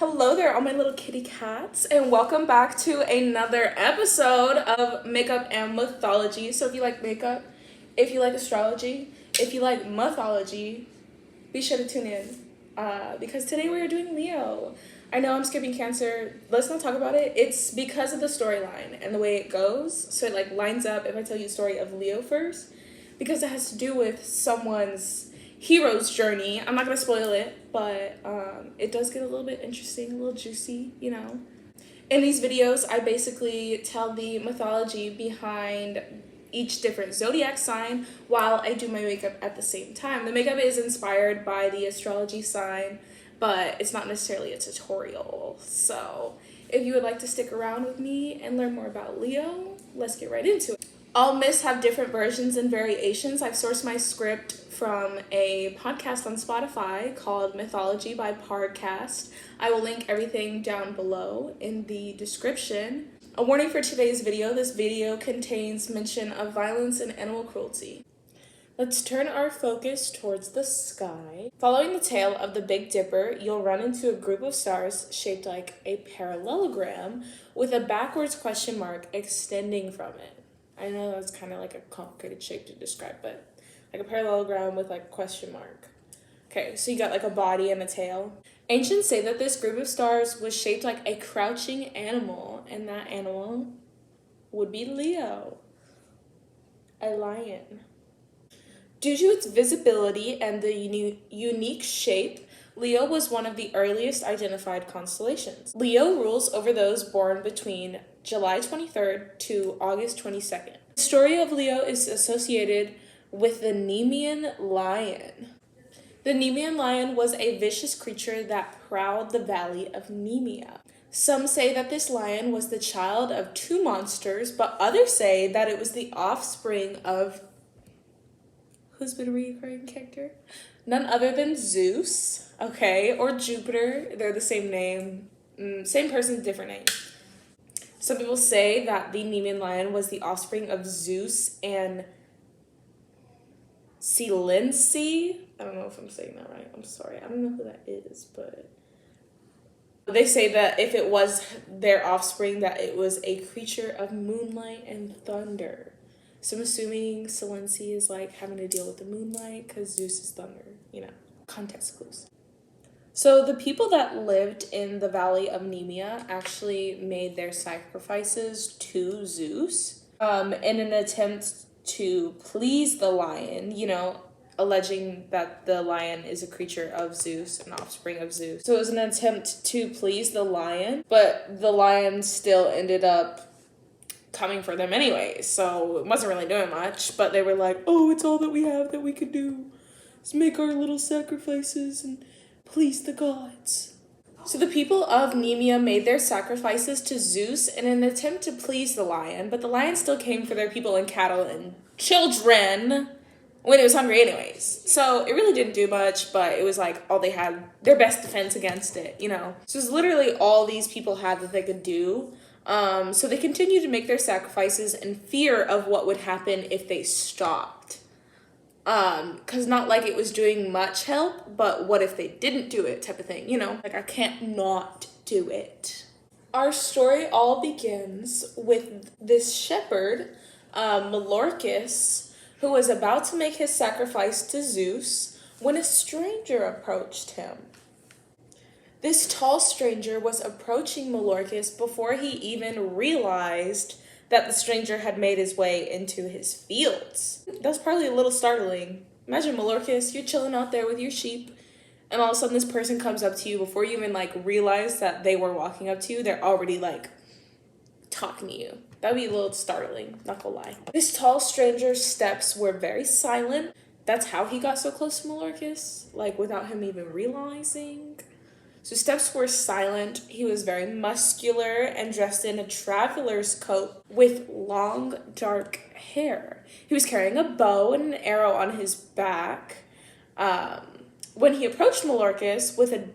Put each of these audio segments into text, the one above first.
Hello there, all my little kitty cats, and welcome back to another episode of Makeup and Mythology. So if you like makeup, if you like astrology, if you like mythology, be sure to tune in because today we are doing Leo. I know I'm skipping Cancer. Let's not talk about it. It's because of the storyline and the way it goes. So it lines up if I tell you the story of Leo first, because it has to do with someone's hero's journey. I'm not going to spoil it, but it does get a little bit interesting, a little juicy, In these videos, I basically tell the mythology behind each different zodiac sign while I do my makeup at the same time. The makeup is inspired by the astrology sign, but it's not necessarily a tutorial. So if you would like to stick around with me and learn more about Leo, let's get right into it. All myths have different versions and variations. I've sourced my script from a podcast on Spotify called Mythology by Parcast. I will link everything down below in the description. A warning for today's video: this video contains mention of violence and animal cruelty. Let's turn our focus towards the sky. Following the tail of the Big Dipper, you'll run into a group of stars shaped like a parallelogram with a backwards question mark extending from it. I know that's kind of like a complicated shape to describe, but like a parallelogram with like a question mark. Okay, so you got like a body and a tail. Ancients say that this group of stars was shaped like a crouching animal, and that animal would be Leo, a lion. Due to its visibility and the unique shape, Leo was one of the earliest identified constellations. Leo rules over those born between July 23rd to August 22nd. The story of Leo is associated with the Nemean Lion. The Nemean Lion was a vicious creature that prowled the valley of Nemea. Some say that this lion was the child of two monsters, but others say that it was the offspring of... who's been a recurring character? None other than Zeus, okay, or Jupiter. They're the same name. Same person, different name. Some people say that the Nemean Lion was the offspring of Zeus and Selenci. I don't know if I'm saying that right. I'm sorry. I don't know who that is, but they say that if it was their offspring, that it was a creature of moonlight and thunder. So I'm assuming Selenci is like having to deal with the moonlight because Zeus is thunder, context clues. So the people that lived in the valley of Nemea actually made their sacrifices to Zeus in an attempt to please the lion, alleging that the lion is a creature of Zeus, an offspring of Zeus. So it was an attempt to please the lion, but the lion still ended up coming for them anyway, so it wasn't really doing much, but they were like, oh, it's all that we have that we could do. Let's make our little sacrifices and please the gods. So the people of Nemea made their sacrifices to Zeus in an attempt to please the lion, but the lion still came for their people and cattle and children when it was hungry anyways. So it really didn't do much, but it was like all they had, their best defense against it, So it was literally all these people had that they could do. So they continued to make their sacrifices in fear of what would happen if they stopped. Because not like it was doing much help, but what if they didn't do it type of thing, Like, I can't not do it. Our story all begins with this shepherd, Melorcus, who was about to make his sacrifice to Zeus when a stranger approached him. This tall stranger was approaching Melorcus before he even realized that the stranger had made his way into his fields. That's probably a little startling. Imagine Melorcus, you're chilling out there with your sheep, and all of a sudden this person comes up to you before you even realize that they were walking up to you. They're already talking to you. That'd be a little startling, not gonna lie. This tall stranger's steps were very silent. That's how he got so close to Melorcus, without him even realizing. So steps were silent. He was very muscular and dressed in a traveler's coat with long, dark hair. He was carrying a bow and an arrow on his back. When he approached Melorcus with a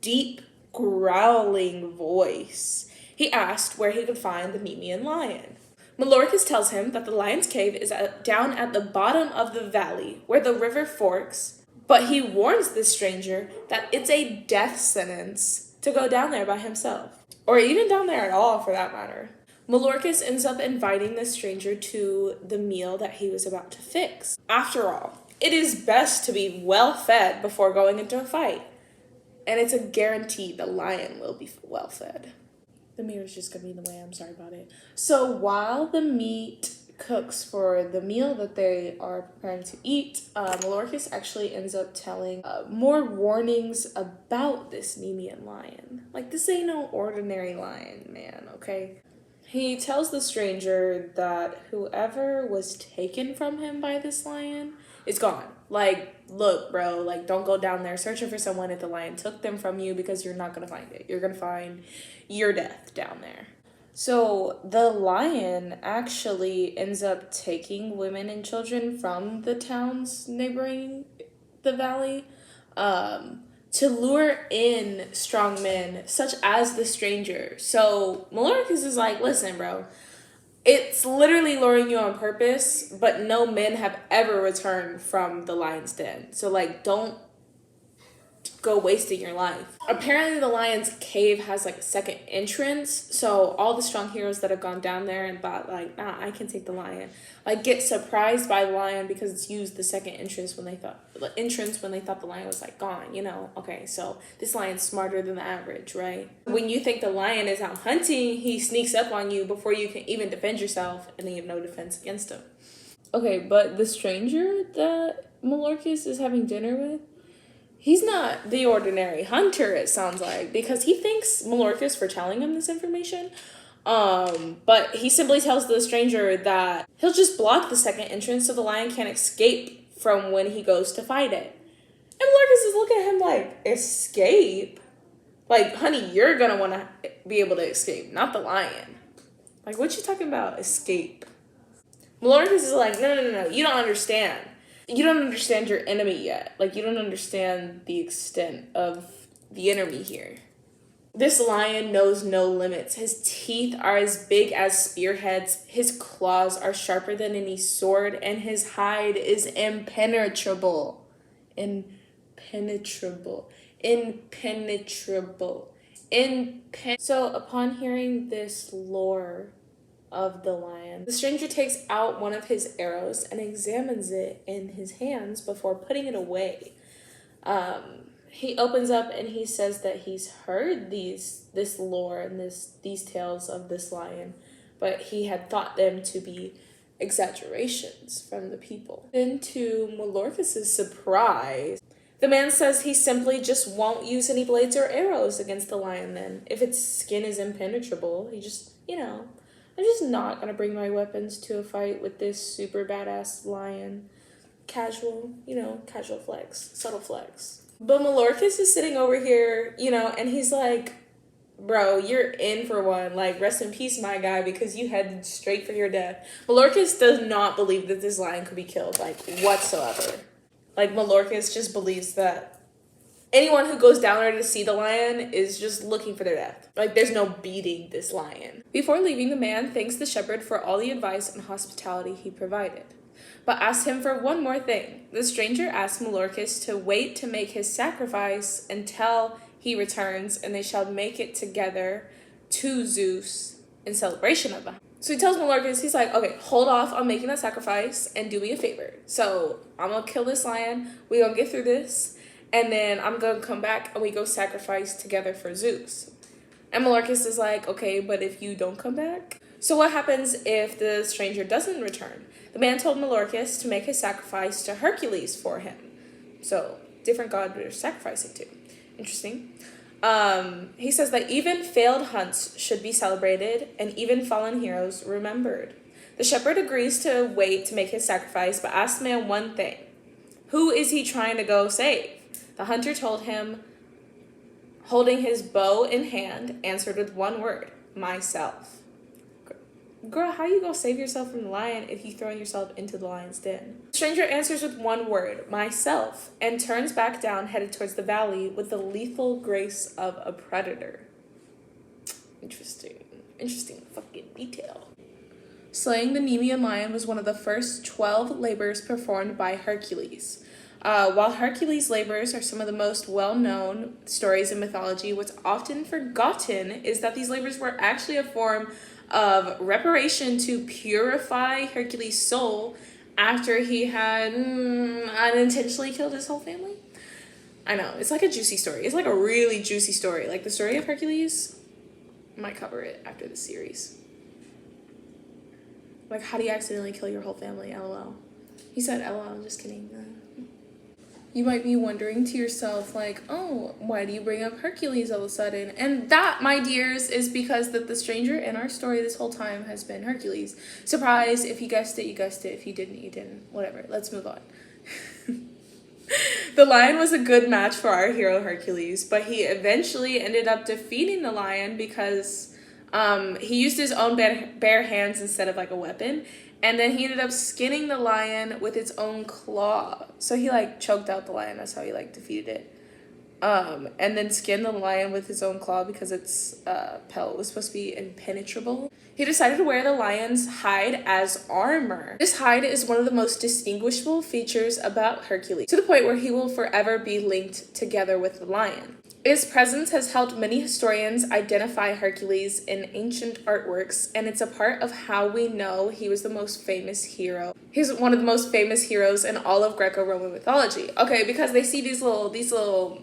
deep, growling voice, he asked where he could find the Nemean Lion. Melorcus tells him that the lion's cave is down at the bottom of the valley where the river forks, but he warns the stranger that it's a death sentence to go down there by himself, or even down there at all for that matter. Malarkus ends up inviting the stranger to the meal that he was about to fix. After all, it is best to be well fed before going into a fight. And it's a guarantee the lion will be well fed. The mirror's just gonna be in the way, I'm sorry about it. So while the meat cooks for the meal that they are preparing to eat, Malarkus actually ends up telling more warnings about this Nemean lion. Like, this ain't no ordinary lion, man, okay? He tells the stranger that whoever was taken from him by this lion is gone. Like, look, bro, like, don't go down there searching for someone if the lion took them from you, because you're not going to find it. You're going to find your death down there. So the lion actually ends up taking women and children from the towns neighboring the valley, to lure in strong men such as the stranger. So Malarkus is like, listen, bro, it's literally luring you on purpose, but no men have ever returned from the lion's den. So, like, don't go wasting your life. Apparently the lion's cave has like a second entrance, so all the strong heroes that have gone down there and thought like, nah, I can take the lion, like, get surprised by the lion because it's used the second entrance when they thought the lion was like gone, you know. Okay, so this lion's smarter than the average, right? When you think the lion is out hunting, he sneaks up on you before you can even defend yourself, and then you have no defense against him. Okay, but the stranger that Malarkus is having dinner with, he's not the ordinary hunter, it sounds like, because he thanks Malarkus for telling him this information. But he simply tells the stranger that he'll just block the second entrance so the lion can't escape from when he goes to fight it. And Malarkus is looking at him like, escape? Like, honey, you're gonna want to be able to escape, not the lion. Like, what you talking about, escape? Malarkus is like, no, you don't understand. You don't understand your enemy yet. Like, you don't understand the extent of the enemy here. This lion knows no limits. His teeth are as big as spearheads. His claws are sharper than any sword, and his hide is impenetrable. So upon hearing this lore of the lion, the stranger takes out one of his arrows and examines it in his hands before putting it away. He opens up and he says that he's heard this lore and these tales of this lion, but he had thought them to be exaggerations from the people. Then, to Malarkus's surprise, the man says he simply just won't use any blades or arrows against the lion then. If its skin is impenetrable, he just, I'm just not going to bring my weapons to a fight with this super badass lion. Casual flex, subtle flex. But Malarkus is sitting over here, and he's like, bro, you're in for one. Like, rest in peace, my guy, because you headed straight for your death. Malarkus does not believe that this lion could be killed, like, whatsoever. Like, Malarkus just believes that anyone who goes down there to see the lion is just looking for their death. Like, there's no beating this lion. Before leaving, the man thanks the shepherd for all the advice and hospitality he provided, but asks him for one more thing. The stranger asks Malarkus to wait to make his sacrifice until he returns, and they shall make it together to Zeus in celebration of the. So he tells Malarkus, he's like, okay, hold off on making that sacrifice and do me a favor. So I'm going to kill this lion. We're going to get through this. And then I'm going to come back and we go sacrifice together for Zeus. And Malarkus is like, okay, but if you don't come back? So what happens if the stranger doesn't return? The man told Malarkus to make his sacrifice to Hercules for him. So, different god they're sacrificing to. Interesting. He says that even failed hunts should be celebrated and even fallen heroes remembered. The shepherd agrees to wait to make his sacrifice, but asks the man one thing. Who is he trying to go save? The hunter told him, holding his bow in hand, answered with one word, myself. Girl, how you gonna save yourself from the lion if you throwing yourself into the lion's den? The stranger answers with one word, myself, and turns back down, headed towards the valley with the lethal grace of a predator. Interesting fucking detail. Slaying the Nemean lion was one of the first 12 labors performed by Hercules. While Hercules' labors are some of the most well-known stories in mythology, what's often forgotten is that these labors were actually a form of reparation to purify Hercules' soul after he had unintentionally killed his whole family. I know, it's like a juicy story. It's like a really juicy story. Like the story of Hercules, I might cover it after the series. Like, how do you accidentally kill your whole family? LOL. He said LOL, just kidding. You might be wondering to yourself, like, oh, why do you bring up Hercules all of a sudden? And that, my dears, is because that the stranger in our story this whole time has been Hercules. Surprise, if you guessed it, you guessed it. If you didn't, you didn't. Whatever, let's move on. The lion was a good match for our hero Hercules, but he eventually ended up defeating the lion because he used his own bare hands instead of like a weapon. And then he ended up skinning the lion with its own claw. So he like choked out the lion. That's how he like defeated it. And then skinned the lion with his own claw because its pelt was supposed to be impenetrable. He decided to wear the lion's hide as armor. This hide is one of the most distinguishable features about Hercules, to the point where he will forever be linked together with the lion. Its presence has helped many historians identify Hercules in ancient artworks, and it's a part of how we know he was the most famous hero. He's one of the most famous heroes in all of Greco Roman mythology. Okay, because they see these little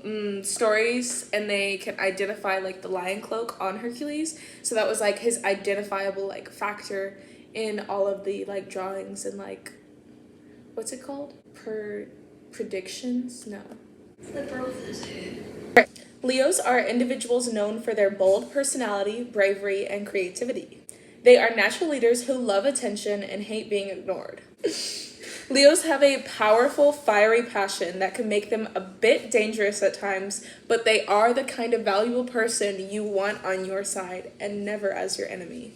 stories, and they can identify like the lion cloak on Hercules. So that was like his identifiable like factor in all of the like drawings and like, what's it called? Predictions? No. The roses. Leos are individuals known for their bold personality, bravery, and creativity. They are natural leaders who love attention and hate being ignored. Leos have a powerful, fiery passion that can make them a bit dangerous at times, but they are the kind of valuable person you want on your side and never as your enemy.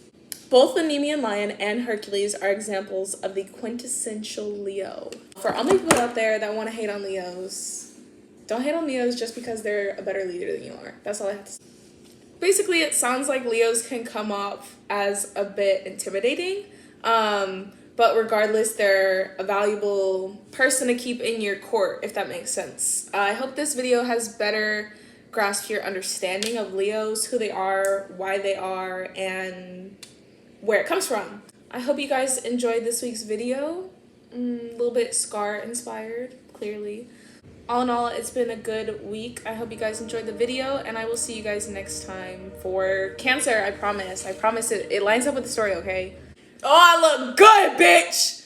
Both the Nemean Lion and Hercules are examples of the quintessential Leo. For all the people out there that want to hate on Leos, don't hate on Leos just because they're a better leader than you are. That's all I have to say. Basically, it sounds like Leos can come off as a bit intimidating, but regardless, they're a valuable person to keep in your court, if that makes sense. I hope this video has better grasped your understanding of Leos, who they are, why they are, and where it comes from. I hope you guys enjoyed this week's video. A little bit Scar inspired, clearly. All in all, it's been a good week. I hope you guys enjoyed the video, and I will see you guys next time for Cancer. I promise. I promise it lines up with the story, okay? Oh, I look good, bitch!